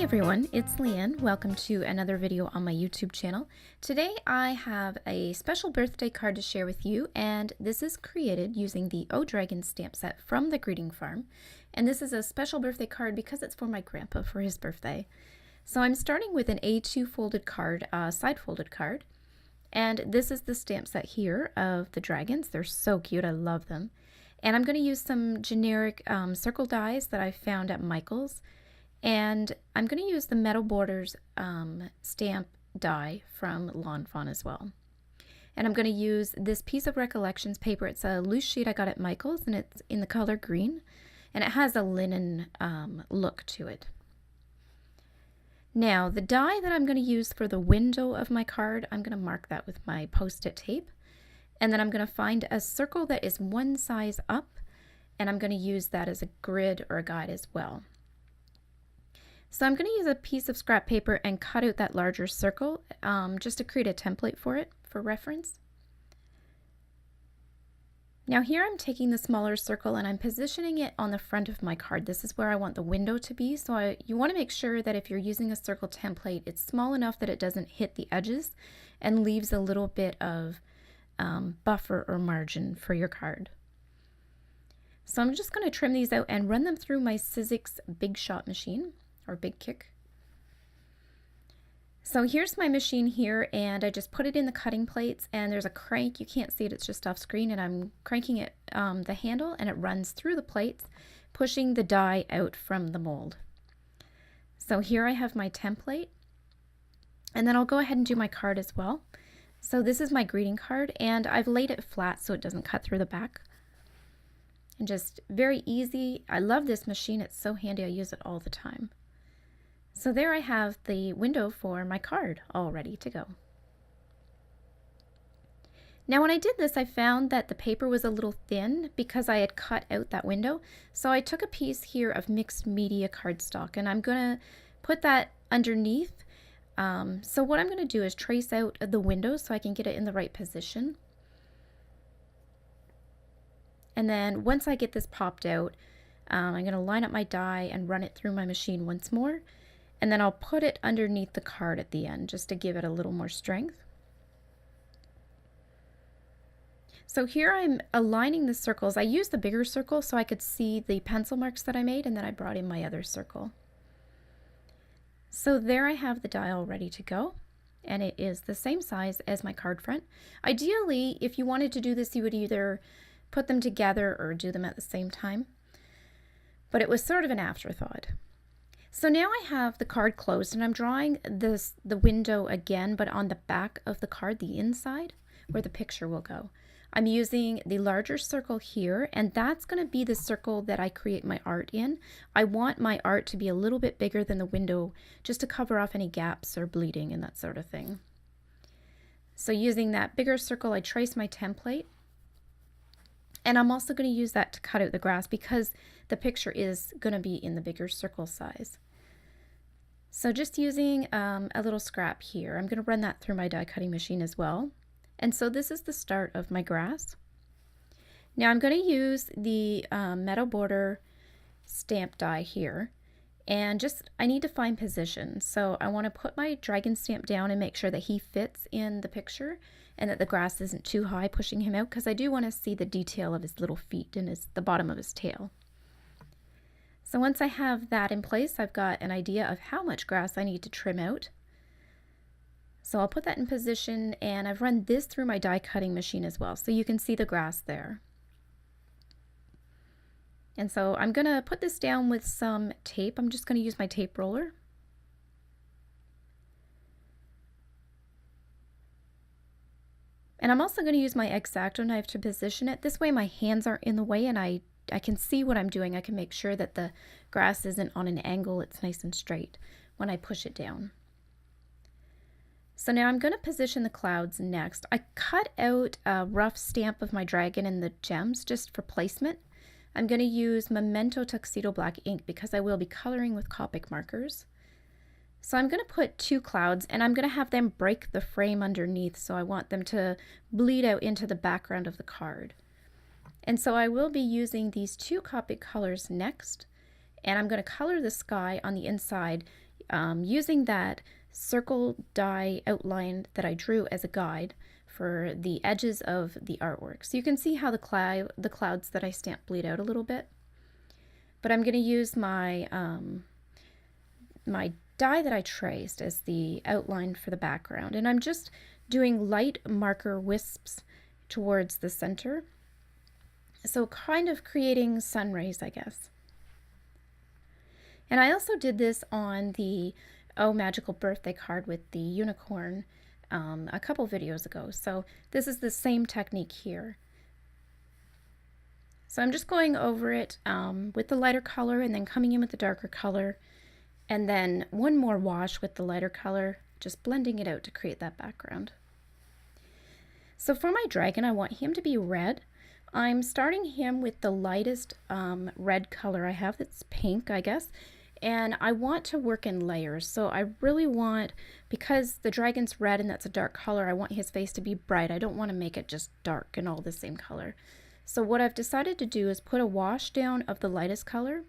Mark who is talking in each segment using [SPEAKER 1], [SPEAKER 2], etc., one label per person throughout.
[SPEAKER 1] everyone, it's Leanne. Welcome to another video on my YouTube channel. Today I have a special birthday card to share with you, and this is created using the O Dragon stamp set from the Greeting Farm. And this is a special birthday card because it's for my grandpa for his birthday. So I'm starting with an A2 folded card, side folded card. And this is the stamp set here of the dragons. They're so cute, I love them. And I'm going to use some generic circle dies that I found at Michael's. And I'm going to use the Metal Borders stamp die from Lawn Fawn as well. And I'm going to use this piece of Recollections paper. It's a loose sheet I got at Michael's, and it's in the color green. And it has a linen look to it. Now, the die that I'm going to use for the window of my card, I'm going to mark that with my Post-it tape. And then I'm going to find a circle that is one size up, and I'm going to use that as a grid or a guide as well. So I'm going to use a piece of scrap paper and cut out that larger circle just to create a template for it for reference. Now here I'm taking the smaller circle and I'm positioning it on the front of my card. This is where I want the window to be. So you want to make sure that if you're using a circle template, it's small enough that it doesn't hit the edges and leaves a little bit of buffer or margin for your card. So I'm just going to trim these out and run them through my Sizzix BigShot machine. Or Big Kick. So here's my machine here, and I just put it in the cutting plates, and there's a crank. You can't see it, it's just off screen, and I'm cranking it the handle, and it runs through the plates, pushing the die out from the mold. So here I have my template, and then I'll go ahead and do my card as well. So this is my greeting card, and I've laid it flat so it doesn't cut through the back. And just very easy. I love this machine, it's so handy, I use it all the time. So there I have the window for my card all ready to go. Now when I did this, I found that the paper was a little thin because I had cut out that window. So I took a piece here of mixed media cardstock, and I'm going to put that underneath. So what I'm going to do is trace out the window so I can get it in the right position. And then once I get this popped out, I'm going to line up my die and run it through my machine once more. And then I'll put it underneath the card at the end just to give it a little more strength. So here I'm aligning the circles. I used the bigger circle so I could see the pencil marks that I made, and then I brought in my other circle. So there I have the die all ready to go, and it is the same size as my card front. Ideally, if you wanted to do this, you would either put them together or do them at the same time, but it was sort of an afterthought. So now I have the card closed, and I'm drawing the window again, but on the back of the card, the inside, where the picture will go. I'm using the larger circle here, and that's going to be the circle that I create my art in. I want my art to be a little bit bigger than the window just to cover off any gaps or bleeding and that sort of thing. So using that bigger circle, I trace my template. And I'm also going to use that to cut out the grass because the picture is going to be in the bigger circle size. So just using a little scrap here, I'm going to run that through my die cutting machine as well. And so this is the start of my grass. Now I'm going to use the Metal Border stamp die here. And I need to find position. So I want to put my dragon stamp down and make sure that he fits in the picture and that the grass isn't too high pushing him out, because I do want to see the detail of his little feet and the bottom of his tail. So once I have that in place, I've got an idea of how much grass I need to trim out. So I'll put that in position, and I've run this through my die cutting machine as well, so you can see the grass there. And so I'm going to put this down with some tape. I'm just going to use my tape roller. And I'm also going to use my X-Acto knife to position it. This way my hands aren't in the way, and I can see what I'm doing. I can make sure that the grass isn't on an angle. It's nice and straight when I push it down. So now I'm going to position the clouds next. I cut out a rough stamp of my dragon and the gems just for placement. I'm going to use Memento Tuxedo Black ink because I will be coloring with Copic markers. So I'm going to put two clouds, and I'm going to have them break the frame underneath, so I want them to bleed out into the background of the card. And so I will be using these two Copic colors next, and I'm going to color the sky on the inside using that circle die outline that I drew as a guide for the edges of the artwork. So you can see how the clouds that I stamped bleed out a little bit. But I'm going to use my my die that I traced as the outline for the background, and I'm just doing light marker wisps towards the center, so kind of creating sun rays, I guess. And I also did this on the Oh Magical Birthday card with the unicorn a couple videos ago, so this is the same technique here. So I'm just going over it with the lighter color and then coming in with the darker color, and then one more wash with the lighter color, just blending it out to create that background. So for my dragon, I want him to be red. I'm starting him with the lightest red color I have, that's pink, I guess, and I want to work in layers. So I really want, because the dragon's red and that's a dark color, I want his face to be bright. I don't want to make it just dark and all the same color. So what I've decided to do is put a wash down of the lightest color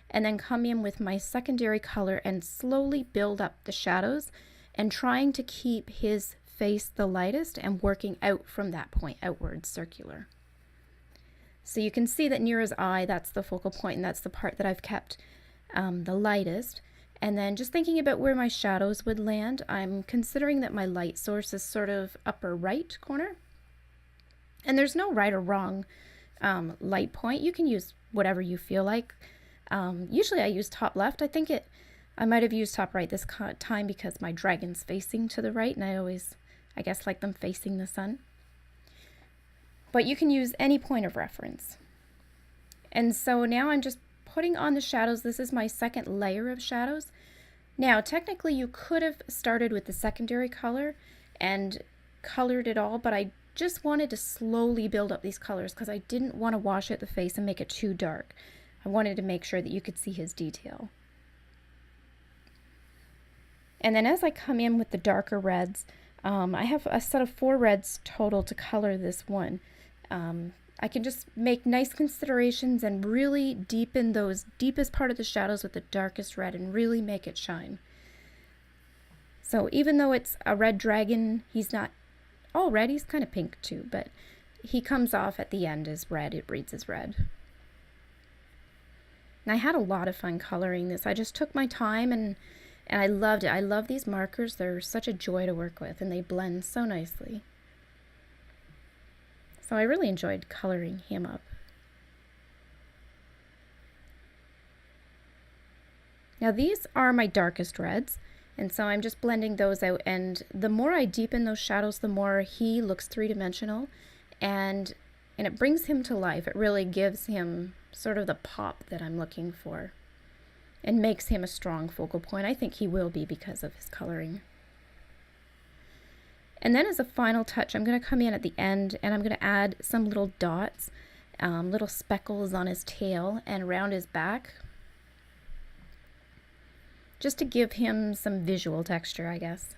[SPEAKER 1] and then come in with my secondary color and slowly build up the shadows, and trying to keep his face the lightest and working out from that point outwards, circular. So you can see that near his eye, that's the focal point, and that's the part that I've kept the lightest. And then just thinking about where my shadows would land, I'm considering that my light source is sort of upper right corner. And there's no right or wrong light point. You can use whatever you feel like. Usually I use top left. I might have used top right this time because my dragon's facing to the right, and I guess like them facing the sun. But you can use any point of reference. And so now I'm just putting on the shadows. This is my second layer of shadows. Now, technically you could have started with the secondary color and colored it all, but I just wanted to slowly build up these colors because I didn't want to wash out the face and make it too dark. I wanted to make sure that you could see his detail. And then as I come in with the darker reds, I have a set of 4 reds total to color this one. I can just make nice considerations and really deepen those deepest part of the shadows with the darkest red and really make it shine. So even though it's a red dragon, he's not all red, he's kind of pink too, but he comes off at the end as red, it reads as red. And I had a lot of fun coloring this. I just took my time and I loved it. I love these markers. They're such a joy to work with and they blend so nicely. So I really enjoyed coloring him up. Now these are my darkest reds, and so I'm just blending those out, and the more I deepen those shadows, the more he looks three-dimensional, and it brings him to life. It really gives him sort of the pop that I'm looking for and makes him a strong focal point. I think he will be because of his coloring. And then as a final touch, I'm going to come in at the end and I'm going to add some little dots, little speckles on his tail and around his back, just to give him some visual texture, I guess.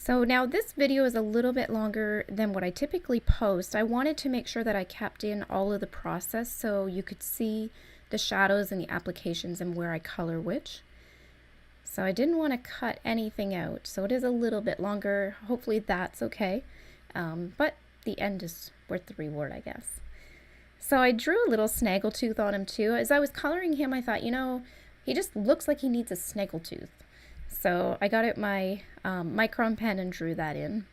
[SPEAKER 1] So now this video is a little bit longer than what I typically post. I wanted to make sure that I kept in all of the process so you could see the shadows and the applications and where I color which. So I didn't want to cut anything out, so it is a little bit longer. Hopefully that's okay, but the end is worth the reward, I guess. So I drew a little snaggletooth on him too. As I was coloring him, I thought, you know, he just looks like he needs a snaggletooth. So I got out my micron pen and drew that in.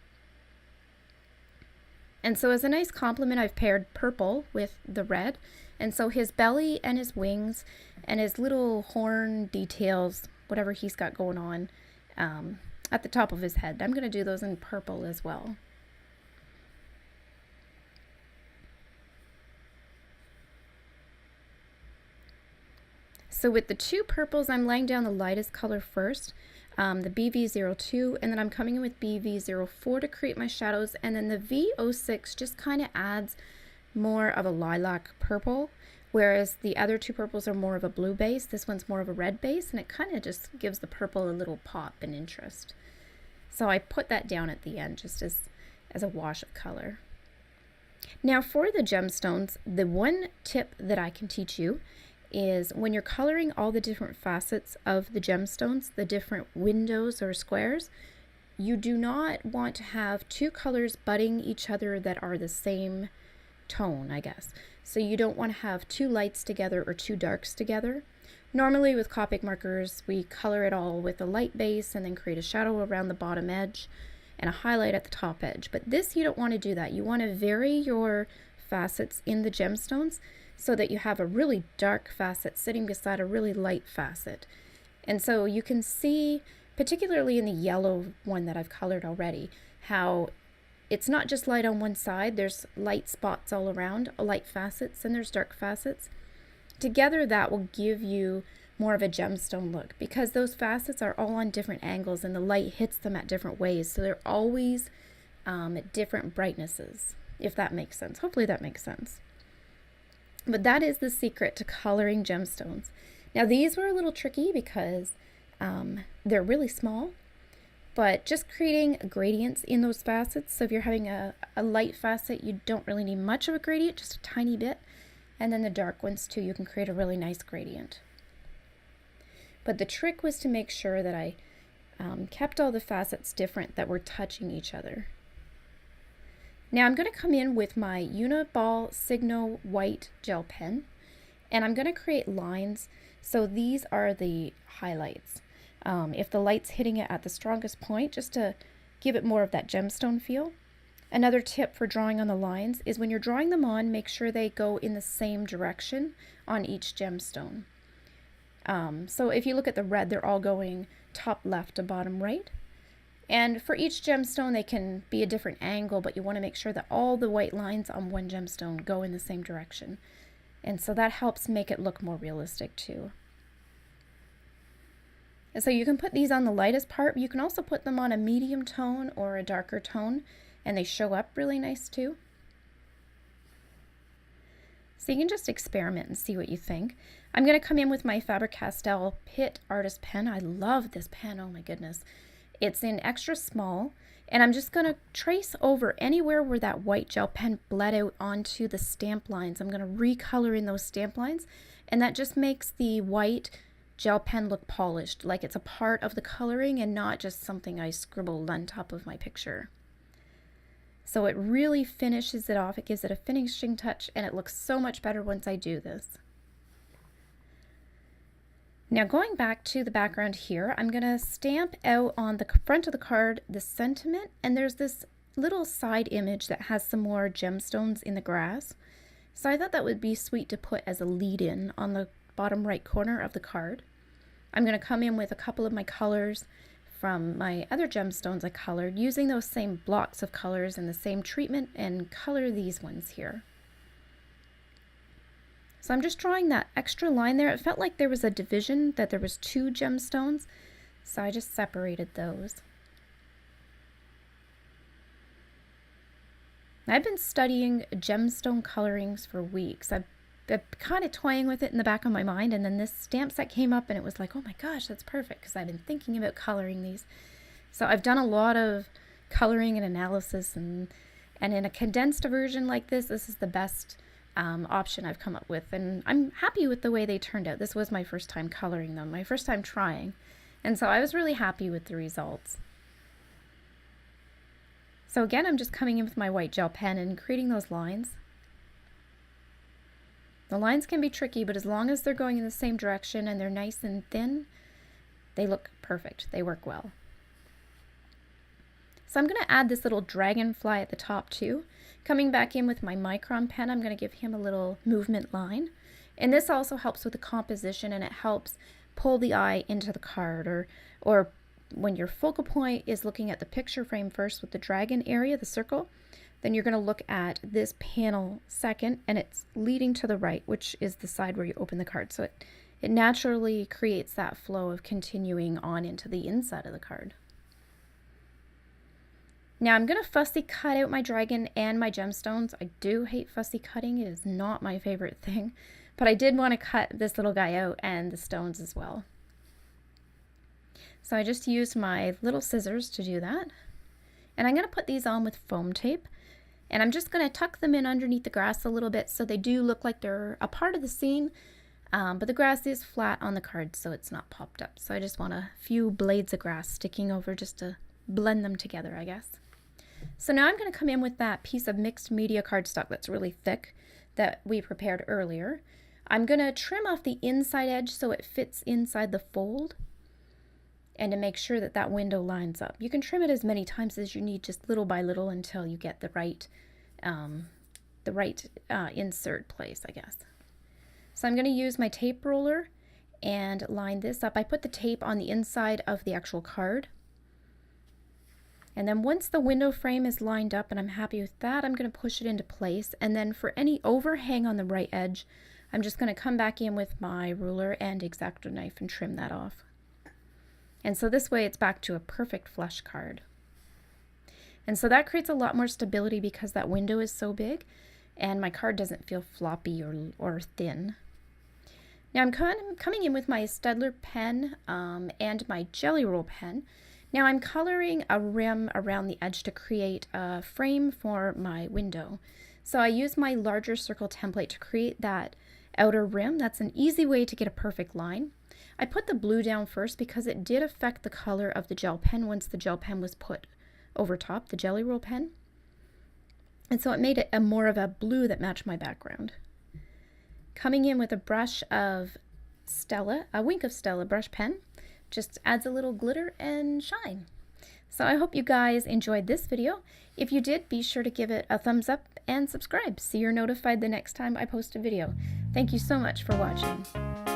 [SPEAKER 1] And so as a nice compliment, I've paired purple with the red. And so his belly and his wings and his little horn details, whatever he's got going on at the top of his head, I'm going to do those in purple as well. So with the 2 purples, I'm laying down the lightest color first, the BV02, and then I'm coming in with BV04 to create my shadows, and then the V06 just kind of adds more of a lilac purple, whereas the other 2 purples are more of a blue base. This one's more of a red base, and it kind of just gives the purple a little pop and interest. So I put that down at the end just as a wash of color. Now for the gemstones, the one tip that I can teach you is when you're coloring all the different facets of the gemstones, the different windows or squares, you do not want to have two colors butting each other that are the same tone, I guess. So you don't want to have two lights together or two darks together. Normally with Copic markers, we color it all with a light base and then create a shadow around the bottom edge and a highlight at the top edge. But this, you don't want to do that. You want to vary your facets in the gemstones so that you have a really dark facet sitting beside a really light facet. And so you can see, particularly in the yellow one that I've colored already, how it's not just light on one side, there's light spots all around, light facets, and there's dark facets. Together that will give you more of a gemstone look because those facets are all on different angles and the light hits them at different ways, so they're always at different brightnesses, if that makes sense. Hopefully that makes sense. But that is the secret to coloring gemstones. Now these were a little tricky because they're really small, but just creating gradients in those facets. So if you're having a light facet, you don't really need much of a gradient, just a tiny bit. And then the dark ones too, you can create a really nice gradient. But the trick was to make sure that I kept all the facets different that were touching each other. Now I'm going to come in with my Uniball Signo white gel pen, and I'm going to create lines. So these are the highlights. If the light's hitting it at the strongest point, just to give it more of that gemstone feel. Another tip for drawing on the lines is when you're drawing them on, make sure they go in the same direction on each gemstone. So if you look at the red, they're all going top left to bottom right. And for each gemstone, they can be a different angle, but you want to make sure that all the white lines on one gemstone go in the same direction. And so that helps make it look more realistic too. And so you can put these on the lightest part. You can also put them on a medium tone or a darker tone, and they show up really nice too. So you can just experiment and see what you think. I'm going to come in with my Faber-Castell Pitt Artist Pen. I love this pen, oh my goodness. It's in extra small, and I'm just going to trace over anywhere where that white gel pen bled out onto the stamp lines. I'm going to recolor in those stamp lines, and that just makes the white gel pen look polished, like it's a part of the coloring and not just something I scribbled on top of my picture. So it really finishes it off. It gives it a finishing touch, and it looks so much better once I do this. Now going back to the background here, I'm going to stamp out on the front of the card the sentiment, and there's this little side image that has some more gemstones in the grass. So I thought that would be sweet to put as a lead-in on the bottom right corner of the card. I'm going to come in with a couple of my colors from my other gemstones I colored, using those same blocks of colors and the same treatment, and color these ones here. So I'm just drawing that extra line there. It felt like there was a division, that there was two gemstones, so I just separated those. I've been studying gemstone colorings for weeks. I've been kind of toying with it in the back of my mind, and then this stamp set came up and it was like, oh my gosh, that's perfect, because I've been thinking about coloring these. So I've done a lot of coloring and analysis, and in a condensed version like this is the best option I've come up with, and I'm happy with the way they turned out. This was my first time coloring them, my first time trying, and so I was really happy with the results. So again, I'm just coming in with my white gel pen and creating those lines. The lines can be tricky, but as long as they're going in the same direction and they're nice and thin, they look perfect. They work well. So I'm going to add this little dragonfly at the top too. Coming back in with my micron pen, I'm going to give him a little movement line. And this also helps with the composition, and it helps pull the eye into the card, or when your focal point is looking at the picture frame first with the dragon area, the circle, then you're going to look at this panel second, and it's leading to the right, which is the side where you open the card. So it naturally creates that flow of continuing on into the inside of the card. Now I'm going to fussy cut out my dragon and my gemstones. I do hate fussy cutting. It is not my favorite thing, but I did want to cut this little guy out and the stones as well. So I just used my little scissors to do that. And I'm going to put these on with foam tape. And I'm just going to tuck them in underneath the grass a little bit so they do look like they're a part of the scene. But the grass is flat on the card, so it's not popped up. So I just want a few blades of grass sticking over just to blend them together, I guess. So now I'm going to come in with that piece of mixed media cardstock that's really thick that we prepared earlier. I'm going to trim off the inside edge so it fits inside the fold, and to make sure that that window lines up. You can trim it as many times as you need, just little by little, until you get the right insert place, I guess. So I'm going to use my tape roller and line this up. I put the tape on the inside of the actual card. And then once the window frame is lined up and I'm happy with that, I'm going to push it into place. And then for any overhang on the right edge, I'm just going to come back in with my ruler and X-Acto knife and trim that off. And so this way it's back to a perfect flush card. And so that creates a lot more stability because that window is so big and my card doesn't feel floppy or thin. Now I'm coming in with my Staedtler pen and my Jelly Roll pen. Now I'm coloring a rim around the edge to create a frame for my window. So I use my larger circle template to create that outer rim. That's an easy way to get a perfect line. I put the blue down first because it did affect the color of the gel pen once the gel pen was put over top, the Jelly Roll pen. And so it made it more of a blue that matched my background. Coming in with a brush of Stella, a Wink of Stella brush pen, just adds a little glitter and shine. So I hope you guys enjoyed this video. If you did, be sure to give it a thumbs up and subscribe so you're notified the next time I post a video. Thank you so much for watching.